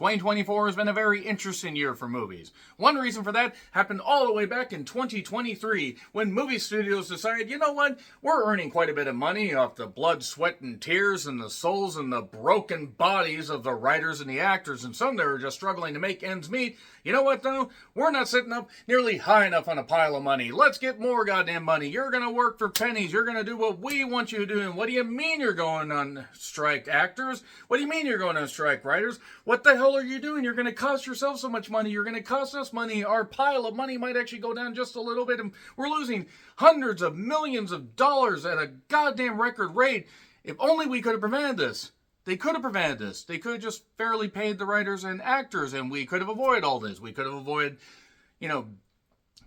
2024 has been a very interesting year for movies. One reason for that happened all the way back in 2023 when movie studios decided, you know what, we're earning quite a bit of money off the blood, sweat, and tears and the souls and the broken bodies of the writers and the actors, and some that are just struggling to make ends meet. You know what though? We're not sitting up nearly high enough on a pile of money. Let's get more goddamn money. You're gonna work for pennies. You're gonna do what we want you to do. And what do you mean you're going on strike, actors? What do you mean you're going on strike, writers? What the hell are you doing? You're gonna cost yourself so much money. You're gonna cost us money. Our pile of money might actually go down just a little bit, and we're losing hundreds of millions of dollars at a goddamn record rate. If only we could have prevented this. They could have prevented this. They could have just fairly paid the writers and actors, and we could have avoided all this. We could have avoided,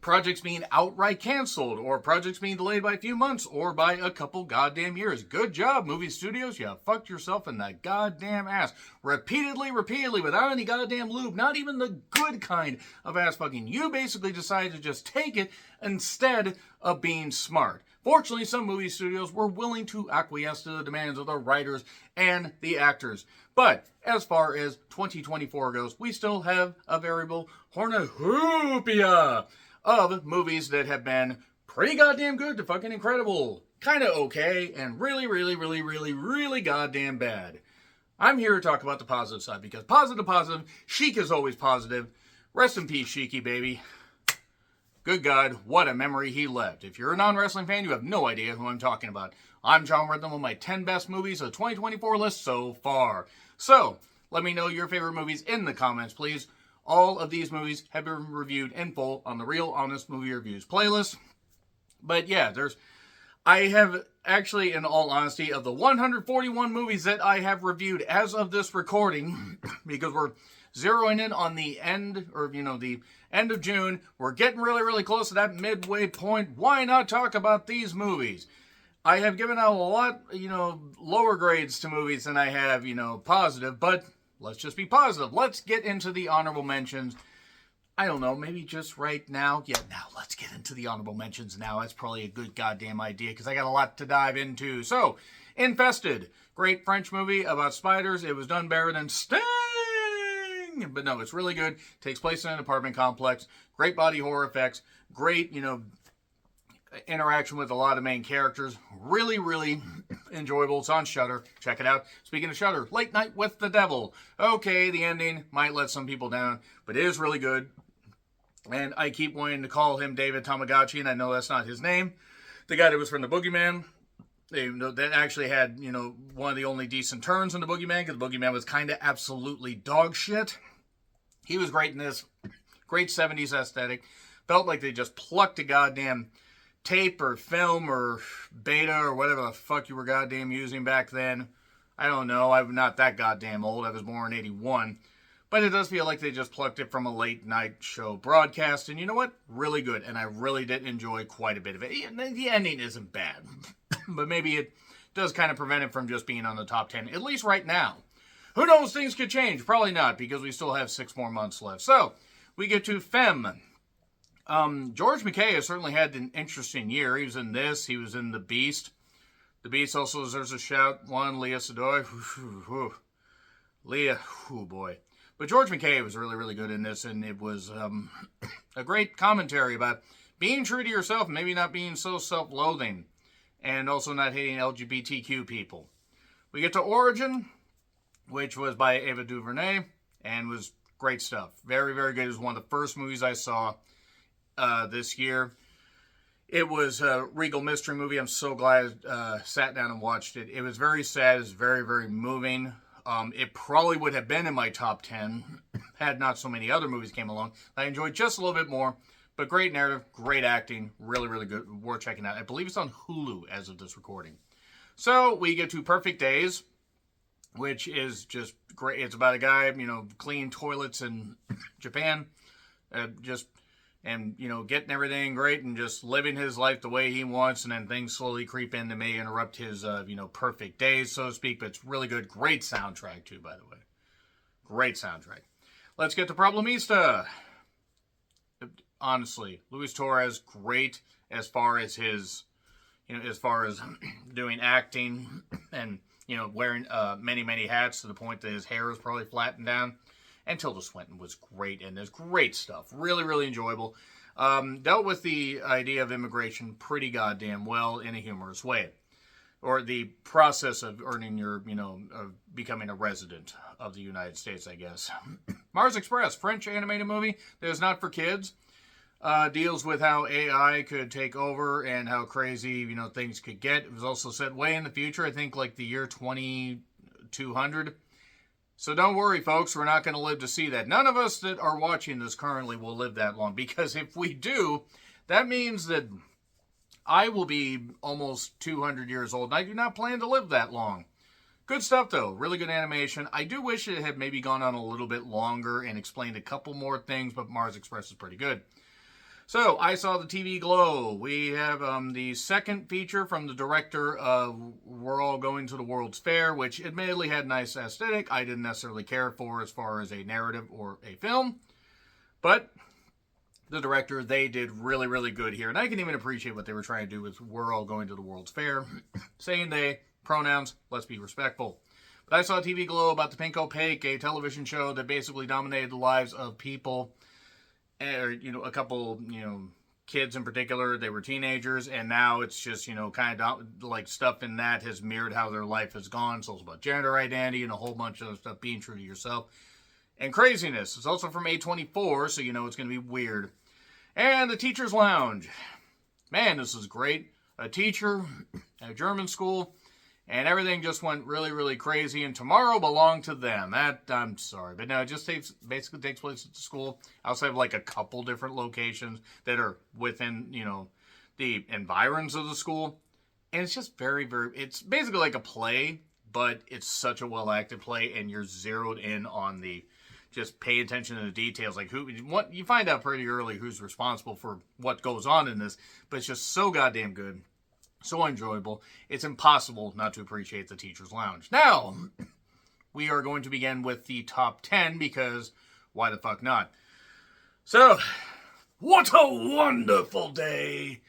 projects being outright canceled, or projects being delayed by a few months, or by a couple goddamn years. Good job, movie studios. You fucked yourself in the goddamn ass. Repeatedly, without any goddamn lube. Not even the good kind of ass fucking. You basically decided to just take it instead of being smart. Fortunately, some movie studios were willing to acquiesce to the demands of the writers and the actors. But as far as 2024 goes, we still have a variable cornucopia of movies that have been pretty goddamn good to fucking incredible, kind of okay, and really goddamn bad. I'm here to talk about the positive side, because positive, Sheik is always positive. Rest in peace, Sheiky, baby. Good God, what a memory he left. If you're a non-wrestling fan, you have no idea who I'm talking about. I'm John Redden with my 10 best movies of 2024 list so far. So, let me know your favorite movies in the comments, please. All of these movies have been reviewed in full on the Real Honest Movie Reviews playlist. But yeah, I have actually, in all honesty, of the 141 movies that I have reviewed as of this recording, because we're zeroing in on the end, the end of June. We're getting really close to that midway point. Why not talk about these movies? I have given out a lot, lower grades to movies than I have, positive, but let's just be positive. Let's get into the honorable mentions. I don't know, maybe just right now. Yeah, now let's get into the honorable mentions now. That's probably a good goddamn idea, because I got a lot to dive into. So, Infested. Great French movie about spiders. It was done better than Sting! But no, it's really good. Takes place in an apartment complex. Great body horror effects. Great, interaction with a lot of main characters. Really enjoyable. It's on Shudder. Check it out. Speaking of Shudder, Late Night with the Devil. Okay, the ending might let some people down, but it is really good. And I keep wanting to call him David Tamagotchi, and I know that's not his name. The guy that was from The Boogeyman. That actually had, one of the only decent turns in The Boogeyman, because The Boogeyman was kind of absolutely dog shit. He was great in this. Great 70s aesthetic. Felt like they just plucked a goddamn tape or film or beta or whatever the fuck you were goddamn using back then. I don't know. I'm not that goddamn old. I was born in 81. But it does feel like they just plucked it from a late night show broadcast. And you know what? Really good. And I really did enjoy quite a bit of it. The ending isn't bad. But maybe it does kind of prevent it from just being on the top 10, at least right now. Who knows, things could change. Probably not, because we still have 6 more months left. So, we get to Femme. George McKay has certainly had an interesting year. He was in this. He was in The Beast. The Beast also deserves a shout. One, Leah Sadoy. Leah, oh boy. But George McKay was really good in this, and it was a great commentary about being true to yourself, and maybe not being so self-loathing, and also not hating LGBTQ people. We get to Origin, which was by Ava DuVernay, and was great stuff. Very good. It was one of the first movies I saw this year. It was a Regal mystery movie. I'm so glad I sat down and watched it. It was very sad. It was very moving. It probably would have been in my top 10 had not so many other movies came along. I enjoyed just a little bit more. But great narrative, great acting, really good, worth checking out. I believe it's on Hulu as of this recording. So we get to Perfect Days, which is just great. It's about a guy, cleaning toilets in Japan, getting everything great and just living his life the way he wants, and then things slowly creep in that may interrupt his, perfect days, so to speak. But it's really good. Great soundtrack, too, by the way. Great soundtrack. Let's get to Problemista. Honestly, Luis Torres, great as far as his, as far as doing acting and, wearing many hats to the point that his hair is probably flattened down. And Tilda Swinton was great in this. Great stuff. Really, really enjoyable. Dealt with the idea of immigration pretty goddamn well in a humorous way. Or the process of earning your, of becoming a resident of the United States, I guess. Mars Express, French animated movie that is not for kids. Deals with how AI could take over and how crazy, things could get. It was also set way in the future, I think like the year 2200. So don't worry, folks, we're not going to live to see that. None of us that are watching this currently will live that long, because if we do, that means that I will be almost 200 years old, and I do not plan to live that long. Good stuff, though. Really good animation. I do wish it had maybe gone on a little bit longer and explained a couple more things, but Mars Express is pretty good. So, I saw the TV Glow. We have the second feature from the director of We're All Going to the World's Fair, which admittedly had a nice aesthetic. I didn't necessarily care for as far as a narrative or a film. But the director, they did really, really good here. And I can even appreciate what they were trying to do with We're All Going to the World's Fair. Saying they, pronouns, let's be respectful. But I saw TV Glow about the Pink Opaque, a television show that basically dominated the lives of people. Or, a couple, kids in particular. They were teenagers, and now it's just, kind of like stuff in that has mirrored how their life has gone. So it's about gender identity and a whole bunch of stuff, being true to yourself. And craziness. It's also from A24, so it's going to be weird. And the Teacher's Lounge. Man, this is great. A teacher at a German school, and everything just went really, really crazy, and tomorrow belonged to them. That, I'm sorry, but no, it just basically takes place at the school. I also have like a couple different locations that are within, the environs of the school. And it's just very, very, it's basically like a play, but it's such a well-acted play, and you're zeroed in on just pay attention to the details. Like what you find out pretty early who's responsible for what goes on in this, but it's just so goddamn good. So enjoyable. It's impossible not to appreciate the Teacher's Lounge. Now, we are going to begin with the top 10 because why the fuck not? So, what a wonderful day!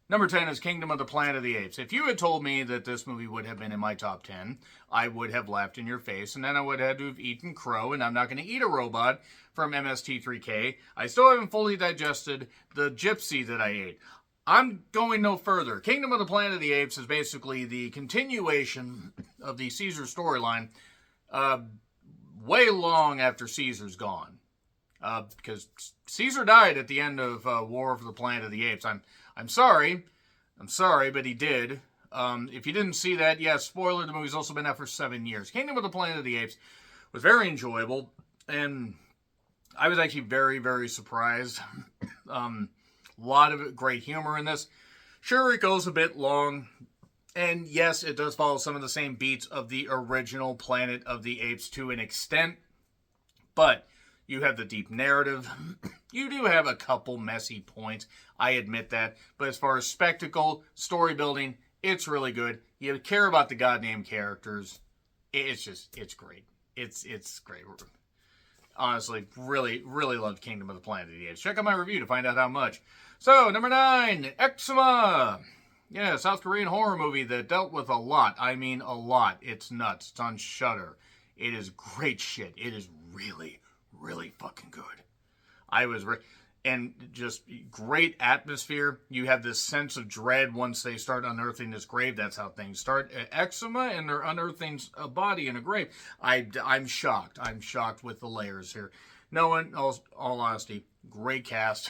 Number 10 is Kingdom of the Planet of the Apes. If you had told me that this movie would have been in my top 10, I would have laughed in your face, and then I would have had to have eaten crow, and I'm not going to eat a robot from MST3K. I still haven't fully digested the gypsy that I ate. I'm going no further. Kingdom of the Planet of the Apes is basically the continuation of the Caesar storyline way long after Caesar's gone. Because Caesar died at the end of War for the Planet of the Apes. I'm sorry, but he did. If you didn't see that, yes, spoiler, the movie's also been out for 7 years. Kingdom of the Planet of the Apes was very enjoyable, and I was actually very, very surprised. A lot of great humor in this. Sure, it goes a bit long. And yes, it does follow some of the same beats of the original Planet of the Apes to an extent. But you have the deep narrative. You do have a couple messy points. I admit that. But as far as spectacle, story building, it's really good. You care about the goddamn characters. It's great. It's great. Honestly, really, really loved Kingdom of the Planet of the Apes. Check out my review to find out how much. So, number 9, Eczema. Yeah, South Korean horror movie that dealt with a lot. I mean, a lot. It's nuts. It's on Shudder. It is great shit. It is really, really fucking good. And just great atmosphere. You have this sense of dread once they start unearthing this grave. That's how things start. Eczema, and they're unearthing a body in a grave. I'm shocked. I'm shocked with the layers here. No one, all honesty, great cast.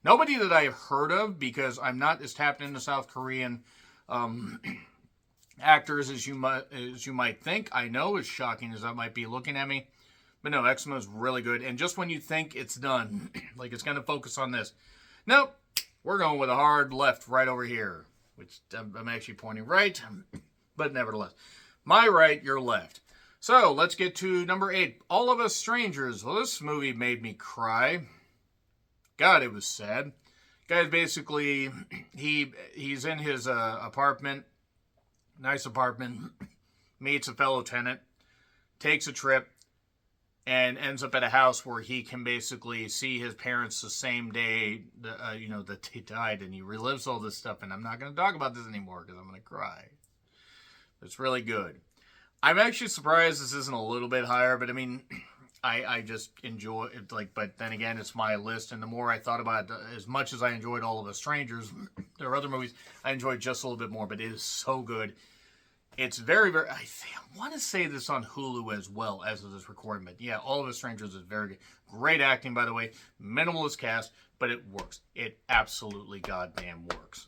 Nobody that I've heard of, because I'm not as tapped into South Korean actors as you might think. I know, as shocking as that might be looking at me. But no, Eczema is really good. And just when you think it's done, like it's going to focus on this. Nope, we're going with a hard left right over here. Which I'm actually pointing right. But nevertheless, my right, your left. So, let's get to number 8. All of Us Strangers. Well, this movie made me cry. God, it was sad. Guy's basically, he's in his apartment. Nice apartment. Meets a fellow tenant. Takes a trip. And ends up at a house where he can basically see his parents the same day, that they died. And he relives all this stuff. And I'm not going to talk about this anymore because I'm going to cry. It's really good. I'm actually surprised this isn't a little bit higher. But I mean, I just enjoy it, like, but then again, it's my list, and the more I thought about it, as much as I enjoyed All of Us Strangers, there are other movies I enjoyed just a little bit more, but it is so good. It's very, very, I want to say this on Hulu as well as of this recording, but yeah, All of Us Strangers is very good. Great acting, by the way, minimalist cast, but it works. It absolutely goddamn works.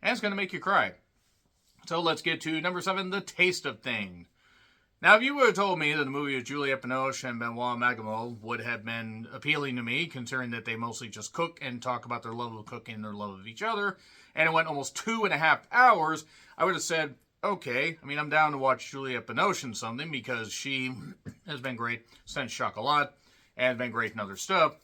And it's going to make you cry. So let's get to number 7, The Taste of Things. Now, if you would have told me that the movie with Juliette Binoche and Benoit Magimel would have been appealing to me, considering that they mostly just cook and talk about their love of cooking and their love of each other, and it went almost 2.5 hours, I would have said, okay, I mean, I'm down to watch Juliette Binoche in something because she has been great since Chocolat and has been great in other stuff.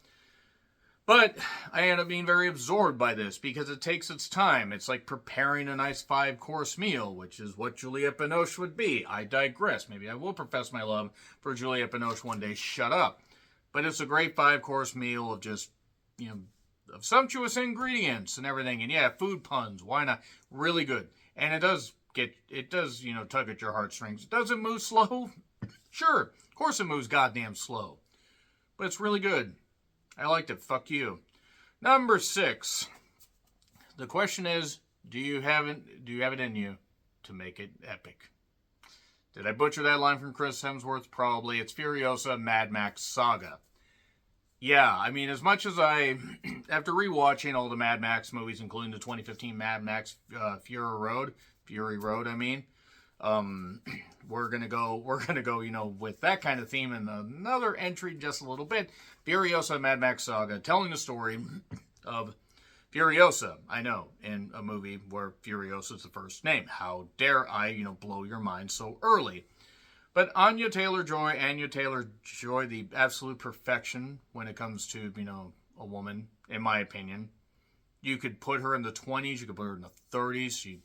But I end up being very absorbed by this because it takes its time. It's like preparing a nice 5-course meal, which is what Juliette Binoche would be. I digress. Maybe I will profess my love for Juliette Binoche one day. Shut up. But it's a great 5-course meal of just, of sumptuous ingredients and everything. And yeah, food puns. Why not? Really good. And it does, tug at your heartstrings. Does it move slow? Sure. Of course it moves goddamn slow. But it's really good. I liked it. Fuck you. Number 6. The question is, do you have it in you to make it epic? Did I butcher that line from Chris Hemsworth? Probably. It's Furiosa Mad Max Saga. Yeah, I mean, as much as after rewatching all the Mad Max movies, including the 2015 Mad Max Fury Road, we're gonna go, with that kind of theme and another entry just a little bit. Furiosa Mad Max Saga, telling the story of Furiosa. I know, in a movie where Furiosa is the first name. How dare I, blow your mind so early? But Anya Taylor-Joy, the absolute perfection when it comes to, a woman, in my opinion. You could put her in the 20s, you could put her in the 30s. She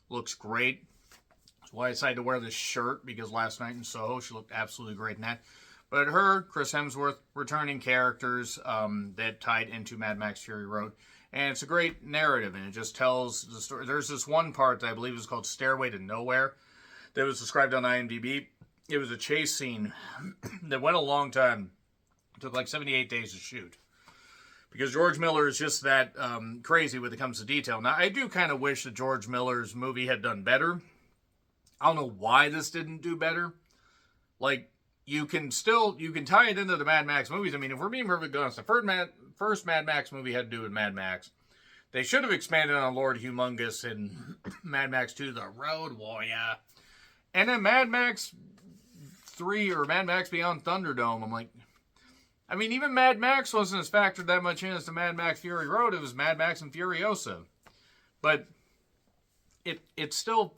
looks great. That's why I decided to wear this shirt, because last night in Soho, she looked absolutely great in that. But her, Chris Hemsworth, returning characters that tied into Mad Max Fury Road. And it's a great narrative, and it just tells the story. There's this one part that I believe is called Stairway to Nowhere that was described on IMDb. It was a chase scene that went a long time. It took like 78 days to shoot. Because George Miller is just that crazy when it comes to detail. Now, I do kind of wish that George Miller's movie had done better. I don't know why this didn't do better. Like, you can tie it into the Mad Max movies. I mean, if we're being perfectly honest, the first Mad Max movie had to do with Mad Max. They should have expanded on Lord Humongous in Mad Max 2, The Road Warrior. And then Mad Max 3 or Mad Max Beyond Thunderdome, I'm like, I mean, even Mad Max wasn't as factored that much in as the Mad Max Fury Road. It was Mad Max and Furiosa. But it's still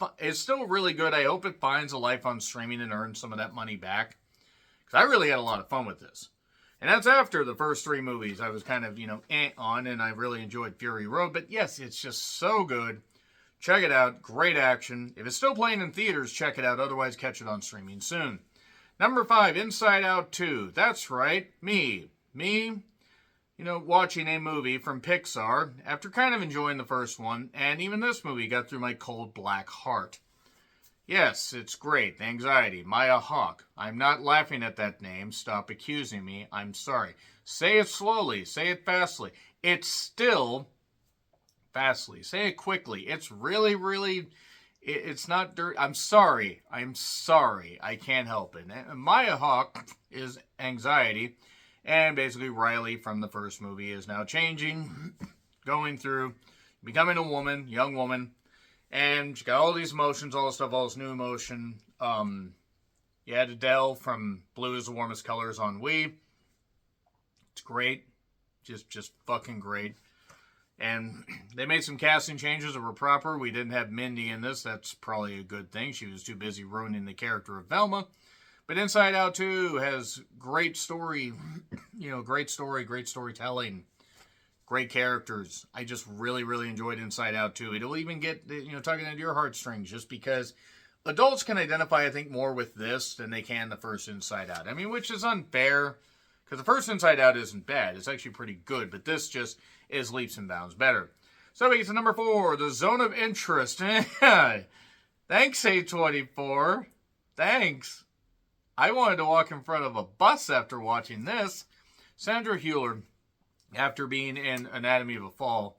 really good. I hope it finds a life on streaming and earns some of that money back. Because I really had a lot of fun with this. And that's after the first 3 movies I was kind of, on, and I really enjoyed Fury Road. But yes, it's just so good. Check it out. Great action. If it's still playing in theaters, check it out. Otherwise, catch it on streaming soon. Number 5, Inside Out 2. That's right. Me, watching a movie from Pixar after kind of enjoying the first one. And even this movie got through my cold black heart. Yes, it's great. Anxiety. Maya Hawke. I'm not laughing at that name. Stop accusing me. I'm sorry. Say it slowly. Say it fastly. It's still fastly. Say it quickly. It's really, really... It's not dirt. I'm sorry. I can't help it. And Maya Hawke is Anxiety. And basically Riley from the first movie is now changing, going through, becoming a woman, young woman. And she got all these emotions, all this stuff, all this new emotion. You had Adele from Blue is the Warmest Colors on Wii. It's great. Just fucking great. And they made some casting changes that were proper. We didn't have Mindy in this. That's probably a good thing. She was too busy ruining the character of Velma. But Inside Out 2 has great story. Great story, great storytelling. Great characters. I just really, really enjoyed Inside Out 2. It'll even get, tugging at your heartstrings just because adults can identify, I think, more with this than they can the first Inside Out. I mean, which is unfair. Because the first Inside Out isn't bad. It's actually pretty good. But this just is leaps and bounds better. So we get to number 4, The Zone of Interest. Thanks, A24. Thanks. I wanted to walk in front of a bus after watching this. Sandra Hüller, after being in Anatomy of a Fall,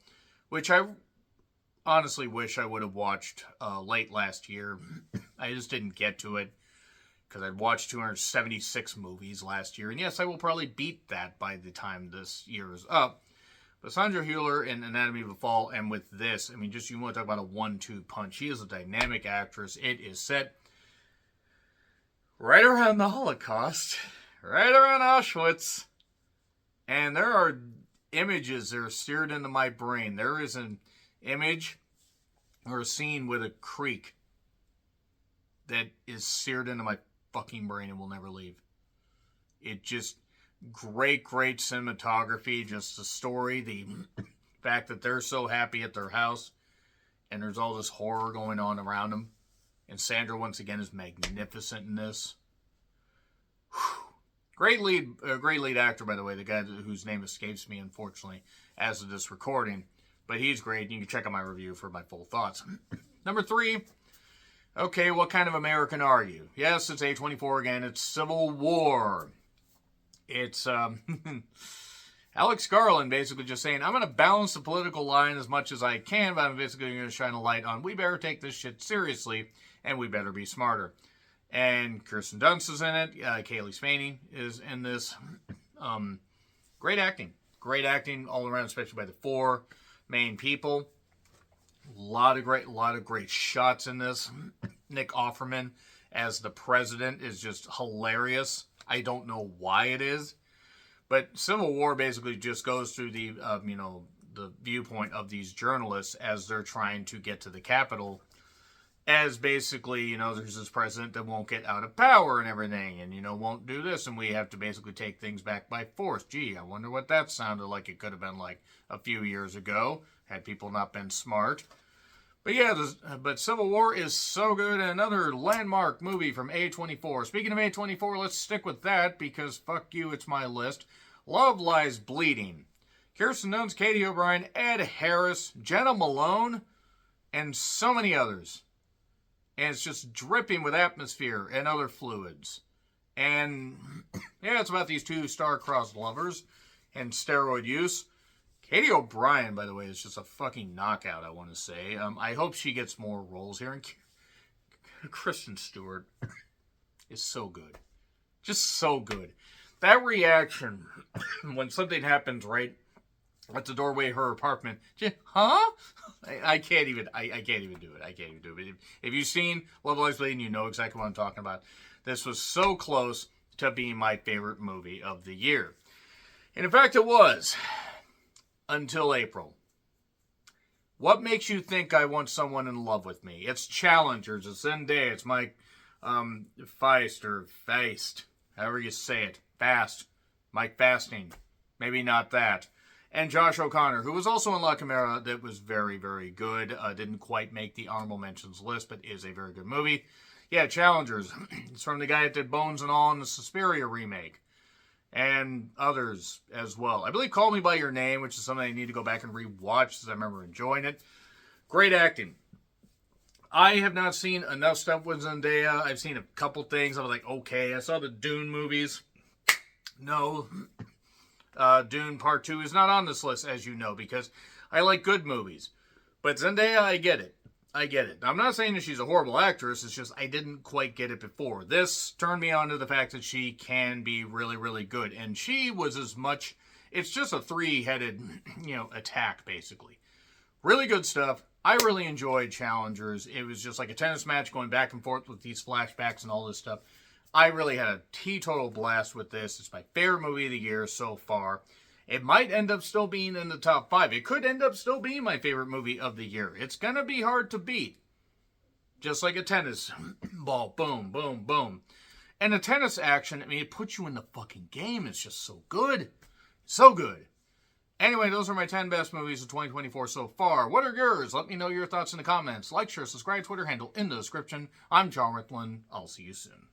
which I honestly wish I would have watched late last year. I just didn't get to it because I'd watched 276 movies last year. And yes, I will probably beat that by the time this year is up. But Sandra Hüller in Anatomy of a Fall, and with this, I mean, just you want to talk about a 1-2 punch. She is a dynamic actress. It is set right around the Holocaust, right around Auschwitz. And there are images that are seared into my brain. There is an image or a scene with a creek that is seared into my fucking brain and will never leave. It just, great cinematography, just the story, the fact that they're so happy at their house and there's all this horror going on around them. And Sandra, once again, is magnificent in this. Whew. Great lead actor, by the way, the guy whose name escapes me, unfortunately, as of this recording. But he's great. You can check out my review for my full thoughts. Number 3. Okay, what kind of American are you? Yes, it's A24 again. It's Civil War. It's Alex Garland basically just saying, I'm going to balance the political line as much as I can, but I'm basically going to shine a light on, we better take this shit seriously, and we better be smarter. And Kirsten Dunst is in it. Kaylee Spaney is in this. Great acting. Great acting all around, especially by the 4 main people. A lot of great shots in this. Nick Offerman as the president is just hilarious. I don't know why it is, but Civil War basically just goes through the the viewpoint of these journalists as they're trying to get to the Capitol. As basically, there's this president that won't get out of power and everything, and won't do this, and we have to basically take things back by force. Gee, I wonder what that sounded like. It could have been like a few years ago had people not been smart. But yeah, but Civil War is so good. Another landmark movie from A24. Speaking of A24, let's stick with that because fuck you, it's my list. Love Lies Bleeding. Kirsten Dunst, Katie O'Brien, Ed Harris, Jenna Malone, and so many others. And it's just dripping with atmosphere and other fluids. And yeah, it's about these 2 star-crossed lovers and steroid use. Katie O'Brien, by the way, is just a fucking knockout, I want to say. I hope she gets more roles here. And Kristen Stewart is so good. Just so good. That reaction when something happens right at the doorway of her apartment. Huh? I can't even do it. I can't even do it. If you've seen Love Lies Bleeding, you know exactly what I'm talking about. This was so close to being my favorite movie of the year. And in fact, it was. Until April. What makes you think I want someone in love with me? It's Challengers. It's Zendaya. It's Mike Feist, however you say it. Fast. Mike Fasting. Maybe not that. And Josh O'Connor, who was also in La Chimera, that was very, very good. Didn't quite make the honorable mentions list, but is a very good movie. Yeah, Challengers. It's from the guy that did Bones and All in the Suspiria remake. And others as well. I believe Call Me By Your Name, which is something I need to go back and rewatch, because I remember enjoying it. Great acting. I have not seen enough stuff with Zendaya. I've seen a couple things. I was like, okay. I saw the Dune movies. No. Dune Part 2 is not on this list, as you know, because I like good movies. But Zendaya, I get it. I'm not saying that she's a horrible actress. It's just I didn't quite get it before. This turned me on to the fact that she can be really, really good. And she was as much... It's just a 3-headed, attack, basically. Really good stuff. I really enjoyed Challengers. It was just like a tennis match going back and forth with these flashbacks and all this stuff. I really had a teetotal blast with this. It's my favorite movie of the year so far. It might end up still being in the top 5. It could end up still being my favorite movie of the year. It's going to be hard to beat. Just like a tennis ball. Boom, boom, boom. And the tennis action, it puts you in the fucking game. It's just so good. So good. Anyway, those are my 10 best movies of 2024 so far. What are yours? Let me know your thoughts in the comments. Like, share, subscribe, Twitter handle in the description. I'm John Rickland. I'll see you soon.